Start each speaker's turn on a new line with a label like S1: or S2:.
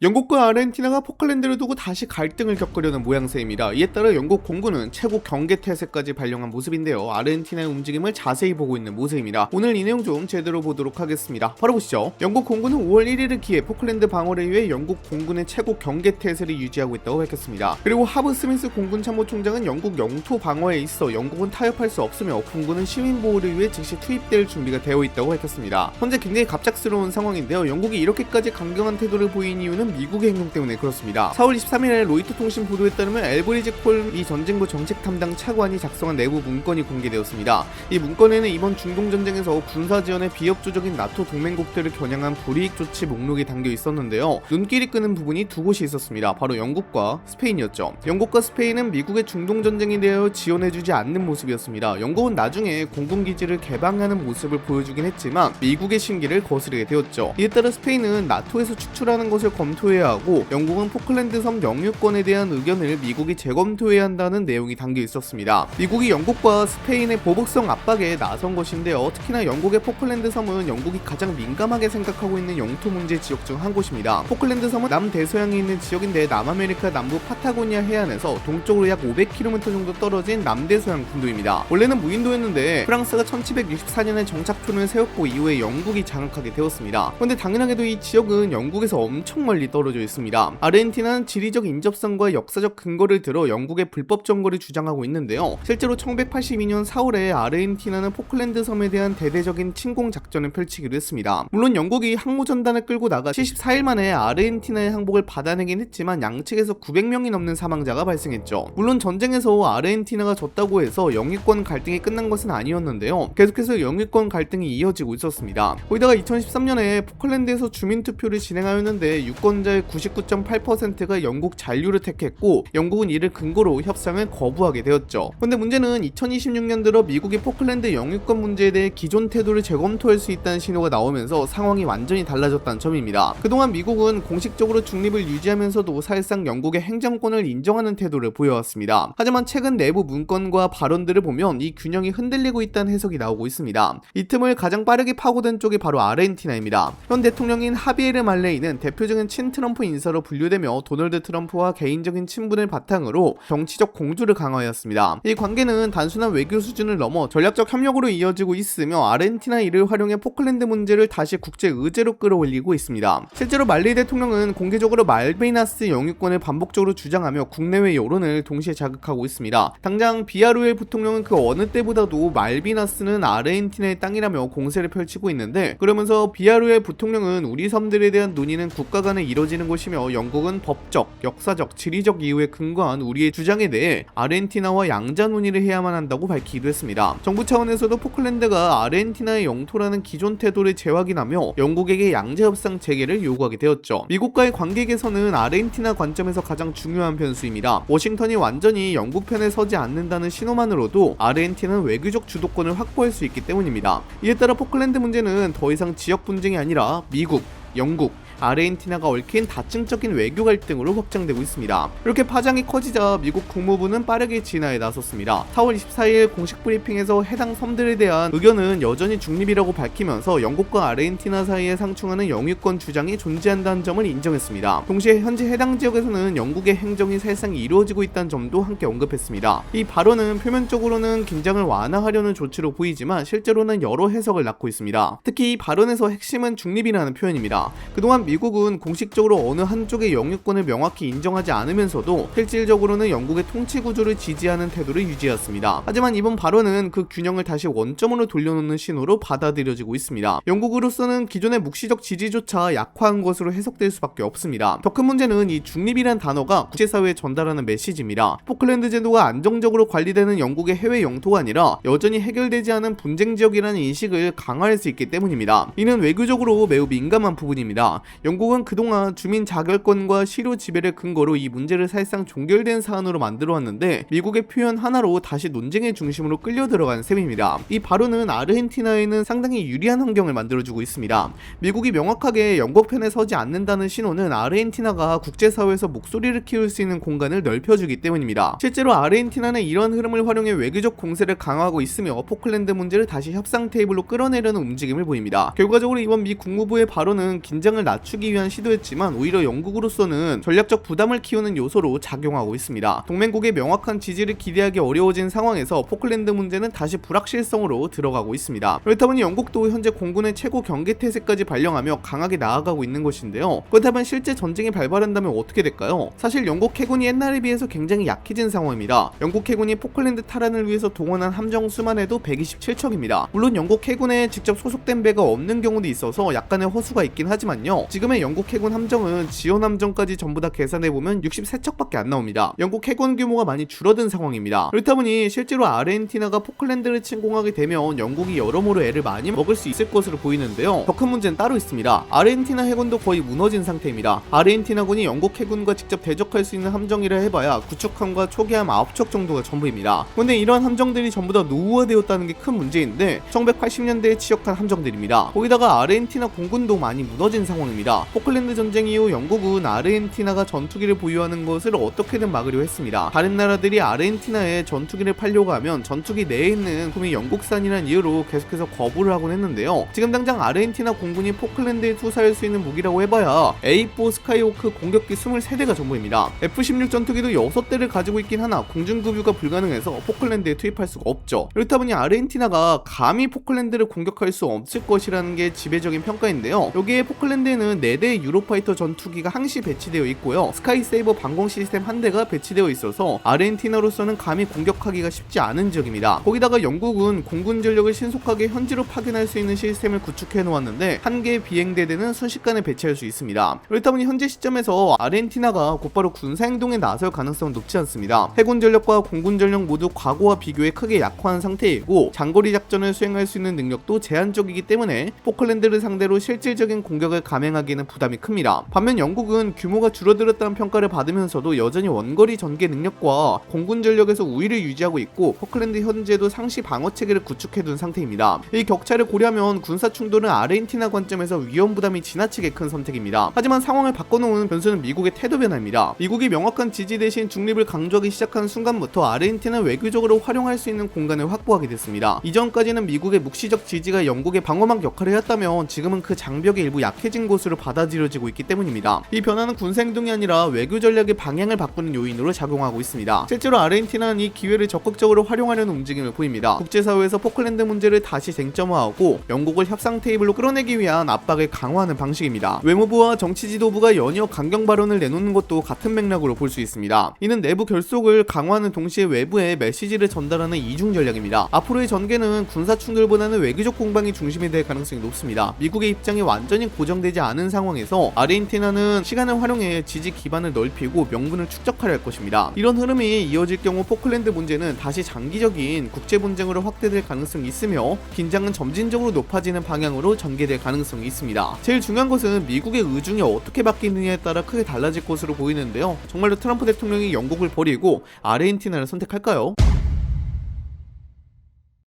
S1: 영국과 아르헨티나가 포클랜드를 두고 다시 갈등을 겪으려는 모양새입니다. 이에 따라 영국 공군은 최고 경계태세까지 발령한 모습인데요. 아르헨티나의 움직임을 자세히 보고 있는 모습입니다. 오늘 이 내용 좀 제대로 보도록 하겠습니다. 바로 보시죠. 영국 공군은 5월 1일을 기해 포클랜드 방어를 위해 영국 공군의 최고 경계태세를 유지하고 있다고 밝혔습니다. 그리고 하브 스미스 공군 참모총장은 영국 영토 방어에 있어 영국은 타협할 수 없으며 공군은 시민 보호를 위해 즉시 투입될 준비가 되어 있다고 밝혔습니다. 현재 굉장히 갑작스러운 상황인데요. 영국이 이렇게까지 강경한 태도를 보인 이유는 미국의 행동 때문에 그렇습니다. 4월 23일에 로이터 통신 보도에 따르면 엘브리지 콜 미 전쟁부 정책 담당 차관이 작성한 내부 문건이 공개되었습니다. 이 문건에는 이번 중동 전쟁에서 군사 지원에 비협조적인 나토 동맹국들을 겨냥한 불이익 조치 목록이 담겨 있었는데요. 눈길이 끄는 부분이 두 곳이 있었습니다. 바로 영국과 스페인이었죠. 영국과 스페인은 미국의 중동 전쟁에 대하여 지원해주지 않는 모습이었습니다. 영국은 나중에 공군 기지를 개방하는 모습을 보여주긴 했지만 미국의 심기를 거스르게 되었죠. 이에 따라 스페인은 나토에서 축출하는 것을 검토해야 하고 영국은 포클랜드 섬 영유권에 대한 의견을 미국이 재검토해야 한다는 내용이 담겨 있었습니다. 미국이 영국과 스페인의 보복성 압박에 나선 것인데요. 특히나 영국의 포클랜드 섬은 영국이 가장 민감하게 생각하고 있는 영토 문제 지역 중 한 곳입니다. 포클랜드 섬은 남대서양에 있는 지역인데 남아메리카 남부 파타고니아 해안에서 동쪽으로 약 500km 정도 떨어진 남대서양 군도입니다. 원래는 무인도였는데 프랑스가 1764년에 정착촌을 세웠고 이후에 영국이 장악하게 되었습니다. 그런데 당연하게도 이 지역은 영국에서 엄청 멀리 떨어져 있습니다. 아르헨티나는 지리적 인접성과 역사적 근거를 들어 영국의 불법 점거를 주장하고 있는데요. 실제로 1982년 4월에 아르헨티나는 포클랜드 섬에 대한 대대적인 침공 작전을 펼치기로 했습니다. 물론 영국이 항모전단을 끌고 나가 74일 만에 아르헨티나의 항복을 받아내긴 했지만 양측에서 900명이 넘는 사망자가 발생했죠. 물론 전쟁에서 아르헨티나가 졌다고 해서 영유권 갈등이 끝난 것은 아니었는데요. 계속해서 영유권 갈등이 이어지고 있었습니다. 거기다가 2013년에 포클랜드에서 주민투표를 진행하였는데 유권자의 99.8%가 영국 잔류를 택했고 영국은 이를 근거로 협상을 거부하게 되었죠. 그런데 문제는 2026년 들어 미국이 포클랜드 영유권 문제에 대해 기존 태도를 재검토할 수 있다는 신호가 나오면서 상황이 완전히 달라졌다는 점입니다. 그동안 미국은 공식적으로 중립을 유지하면서도 사실상 영국의 행정권을 인정하는 태도를 보여왔습니다. 하지만 최근 내부 문건과 발언들을 보면 이 균형이 흔들리고 있다는 해석이 나오고 있습니다. 이 틈을 가장 빠르게 파고든 쪽이 바로 아르헨티나입니다. 현 대통령인 하비에르 말레이는 대표적인 친트럼프 인사로 분류되며 도널드 트럼프와 개인적인 친분을 바탕으로 정치적 공조를 강화하였습니다. 이 관계는 단순한 외교 수준을 넘어 전략적 협력으로 이어지고 있으며 아르헨티나 이를 활용해 포클랜드 문제를 다시 국제 의제로 끌어올리고 있습니다. 실제로 말레이 대통령은 공개적으로 말비나스 영유권을 반복적으로 주장하며 국내외 여론을 동시에 자극하고 있습니다. 당장 비아루엘 부통령은 그 어느 때보다도 말비나스는 아르헨티나의 땅이라며 공세를 펼치고 있는데 그러면서 비아루엘 부통령은 우리 섬들에 대한 논의는 국가 간에 이뤄지는 것이며 영국은 법적, 역사적, 지리적 이유에 근거한 우리의 주장에 대해 아르헨티나와 양자 논의를 해야만 한다고 밝히기도 했습니다. 정부 차원에서도 포클랜드가 아르헨티나의 영토라는 기존 태도를 재확인하며 영국에게 양자 협상 재개를 요구하게 되었죠. 미국과의 관계 개선은 아르헨티나 관점에서 가장 중요한 변수입니다. 워싱턴이 완전히 영국 편에 서지 않는다는 신호만으로도 아르헨티나는 외교적 주도권을 확보할 수 있기 때문입니다. 이에 따라 포클랜드 문제는 더 이상 지역 분쟁이 아니라 미국, 영국, 아르헨티나가 얽힌 다층적인 외교 갈등으로 확장되고 있습니다. 이렇게 파장이 커지자 미국 국무부는 빠르게 진화에 나섰습니다. 4월 24일 공식 브리핑에서 해당 섬들에 대한 의견은 여전히 중립이라고 밝히면서 영국과 아르헨티나 사이에 상충하는 영유권 주장이 존재한다는 점을 인정했습니다. 동시에 현재 해당 지역에서는 영국의 행정이 사실상 이루어지고 있다는 점도 함께 언급했습니다. 이 발언은 표면적으로는 긴장을 완화하려는 조치로 보이지만 실제로는 여러 해석을 낳고 있습니다. 특히 이 발언에서 핵심은 중립이라는 표현입니다. 그동안 미국은 공식적으로 어느 한쪽의 영유권을 명확히 인정하지 않으면서도 실질적으로는 영국의 통치 구조를 지지하는 태도를 유지했습니다. 하지만 이번 발언은 그 균형을 다시 원점으로 돌려놓는 신호로 받아들여지고 있습니다. 영국으로서는 기존의 묵시적 지지조차 약화한 것으로 해석될 수밖에 없습니다. 더 큰 문제는 이 중립이란 단어가 국제사회에 전달하는 메시지입니다. 포클랜드 제도가 안정적으로 관리되는 영국의 해외 영토가 아니라 여전히 해결되지 않은 분쟁 지역이라는 인식을 강화할 수 있기 때문입니다. 이는 외교적으로 매우 민감한 부분입니다. 영국은 그동안 주민 자결권과 실효 지배를 근거로 이 문제를 사실상 종결된 사안으로 만들어 왔는데 미국의 표현 하나로 다시 논쟁의 중심으로 끌려 들어간 셈입니다. 이 발언은 아르헨티나에는 상당히 유리한 환경을 만들어주고 있습니다. 미국이 명확하게 영국 편에 서지 않는다는 신호는 아르헨티나가 국제사회에서 목소리를 키울 수 있는 공간을 넓혀주기 때문입니다. 실제로 아르헨티나는 이런 흐름을 활용해 외교적 공세를 강화하고 있으며 포클랜드 문제를 다시 협상 테이블로 끌어내려는 움직임을 보입니다. 결과적으로 이번 미 국무부의 발언은 긴장을 낮추 맞추기 위한 시도였지만 오히려 영국으로서는 전략적 부담을 키우는 요소로 작용하고 있습니다. 동맹국의 명확한 지지를 기대하기 어려워진 상황에서 포클랜드 문제는 다시 불확실성으로 들어가고 있습니다. 그렇다 보니 영국도 현재 공군의 최고 경계태세까지 발령하며 강하게 나아가고 있는 것인데요. 그렇다면 실제 전쟁이 발발한다면 어떻게 될까요? 사실 영국 해군이 옛날에 비해서 굉장히 약해진 상황입니다. 영국 해군이 포클랜드 탈환을 위해서 동원한 함정 수만 해도 127척입니다. 물론 영국 해군에 직접 소속된 배가 없는 경우도 있어서 약간의 허수가 있긴 하지만요. 지금의 영국 해군 함정은 지원 함정까지 전부 다 계산해보면 63척밖에 안 나옵니다. 영국 해군 규모가 많이 줄어든 상황입니다. 그렇다 보니 실제로 아르헨티나가 포클랜드를 침공하게 되면 영국이 여러모로 애를 많이 먹을 수 있을 것으로 보이는데요. 더 큰 문제는 따로 있습니다. 아르헨티나 해군도 거의 무너진 상태입니다. 아르헨티나군이 영국 해군과 직접 대적할 수 있는 함정이라 해봐야 구축함과 초기함 9척 정도가 전부입니다. 근데 이러한 함정들이 전부 다 노후화되었다는 게 큰 문제인데 1980년대에 취역한 함정들입니다. 거기다가 아르헨티나 공군도 많이 무너진 상황입니다. 포클랜드 전쟁 이후 영국은 아르헨티나가 전투기를 보유하는 것을 어떻게든 막으려 했습니다. 다른 나라들이 아르헨티나에 전투기를 팔려고 하면 전투기 내에 있는 품이 영국산이라는 이유로 계속해서 거부를 하곤 했는데요. 지금 당장 아르헨티나 공군이 포클랜드에 투사할 수 있는 무기라고 해봐야 A4 스카이호크 공격기 23대가 전부입니다. F-16 전투기도 6대를 가지고 있긴 하나 공중급유가 불가능해서 포클랜드에 투입할 수가 없죠. 그렇다 보니 아르헨티나가 감히 포클랜드를 공격할 수 없을 것이라는 게 지배적인 평가인데요. 여기에 포클랜드에는 4대의 유로파이터 전투기가 항시 배치되어 있고요. 스카이세이버 방공 시스템 1대가 배치되어 있어서 아르헨티나로서는 감히 공격하기가 쉽지 않은 지역입니다. 거기다가 영국은 공군 전력을 신속하게 현지로 파견할 수 있는 시스템을 구축해 놓았는데 한 개의 비행대대는 순식간에 배치할 수 있습니다. 그렇다 보니 현재 시점에서 아르헨티나가 곧바로 군사행동에 나설 가능성은 높지 않습니다. 해군 전력과 공군 전력 모두 과거와 비교해 크게 약화한 상태이고 장거리 작전을 수행할 수 있는 능력도 제한적이기 때문에 포클랜드를 상대로 실질적인 공격을 감행하기에는 부담이 큽니다. 반면 영국은 규모가 줄어들었다는 평가를 받으면서도 여전히 원거리 전개 능력과 공군 전력에서 우위를 유지하고 있고 포클랜드 현재도 상시 방어 체계를 구축해둔 상태입니다. 이 격차를 고려하면 군사 충돌은 아르헨티나 관점에서 위험 부담이 지나치게 큰 선택입니다. 하지만 상황을 바꿔놓은 변수는 미국의 태도 변화입니다. 미국이 명확한 지지 대신 중립을 강조하기 시작한 순간부터 아르헨티나는 외교적으로 활용할 수 있는 공간을 확보하게 됐습니다. 이전까지는 미국의 묵시적 지지가 영국의 방어막 역할을 했다면 지금은 그 장벽의 일부 약해진 것으로 받아들여지고 있기 때문입니다. 이 변화는 군사행동이 아니라 외교 전략의 방향을 바꾸는 요인으로 작용하고 있습니다. 실제로 아르헨티나는 이 기회를 적극적으로 활용하려는 움직임을 보입니다. 국제사회에서 포클랜드 문제를 다시 쟁점화하고 영국을 협상 테이블로 끌어내기 위한 압박을 강화하는 방식입니다. 외무부와 정치지도부가 연이어 강경 발언을 내놓는 것도 같은 맥락으로 볼 수 있습니다. 이는 내부 결속을 강화하는 동시에 외부에 메시지를 전달하는 이중 전략입니다. 앞으로의 전개는 군사 충돌보다는 외교적 공방이 중심이 될 가능성이 높습니다. 미국의 입장이 완전히 고정되지 않은 상황에서 아르헨티나는 시간을 활용해 지지 기반을 넓히고 명분을 축적하려 할 것입니다. 이런 흐름이 이어질 경우 포클랜드 문제는 다시 장기적인 국제 분쟁으로 확대될 가능성이 있으며 긴장은 점진적으로 높아지는 방향으로 전개될 가능성이 있습니다. 제일 중요한 것은 미국의 의중이 어떻게 바뀌느냐에 따라 크게 달라질 것으로 보이는데요. 정말로 트럼프 대통령이 영국을 버리고 아르헨티나를 선택할까요?